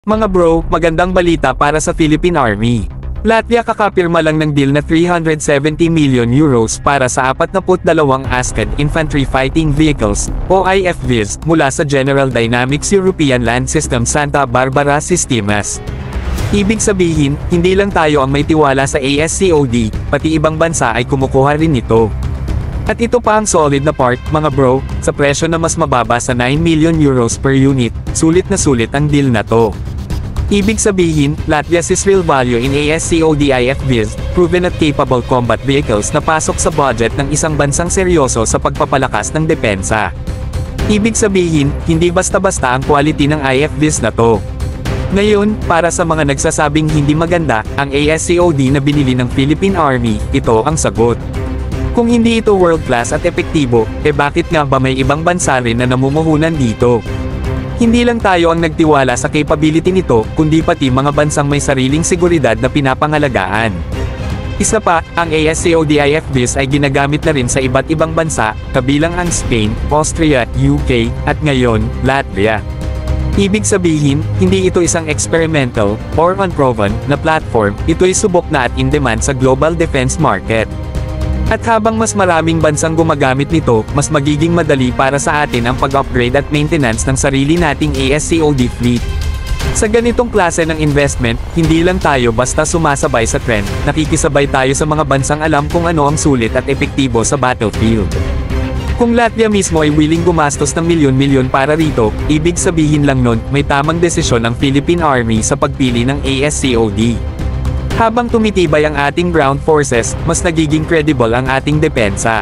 Mga bro, magandang balita para sa Philippine Army. Latvia kakapirma lang ng deal na 370 million euros para sa 42 ASCAD Infantry Fighting Vehicles, o IFVs, mula sa General Dynamics European Land System Santa Barbara Sistemas. Ibig sabihin, hindi lang tayo ang may tiwala sa ASCOD, pati ibang bansa ay kumukuha rin nito. At ito pa ang solid na part, mga bro, sa presyo na mas mababa sa 9 million euros per unit, sulit na sulit ang deal na to. Ibig sabihin, Latvia's real value in ASCOD IFVs, proven at capable combat vehicles na pasok sa budget ng isang bansang seryoso sa pagpapalakas ng depensa. Ibig sabihin, hindi basta-basta ang quality ng IFVs na to. Ngayon, para sa mga nagsasabing hindi maganda, ang ASCOD na binili ng Philippine Army, ito ang sagot. Kung hindi ito world-class at epektibo, bakit nga ba may ibang bansa rin na namumuhunan dito? Hindi lang tayo ang nagtiwala sa capability nito, kundi pati mga bansang may sariling seguridad na pinapangalagaan. Isa pa, ang ASCOD IFVs ay ginagamit na rin sa iba't ibang bansa, kabilang ang Spain, Austria, UK, at ngayon, Latvia. Ibig sabihin, hindi ito isang experimental, or unproven, na platform, ito'y subok na at in-demand sa global defense market. At habang mas maraming bansang gumagamit nito, mas magiging madali para sa atin ang pag-upgrade at maintenance ng sarili nating ASCOD fleet. Sa ganitong klase ng investment, hindi lang tayo basta sumasabay sa trend, nakikisabay tayo sa mga bansang alam kung ano ang sulit at epektibo sa battlefield. Kung Latvia mismo ay willing gumastos ng milyon-milyon para rito, ibig sabihin lang nun, may tamang desisyon ang Philippine Army sa pagpili ng ASCOD. Habang tumitibay ang ating ground forces, mas nagiging credible ang ating depensa.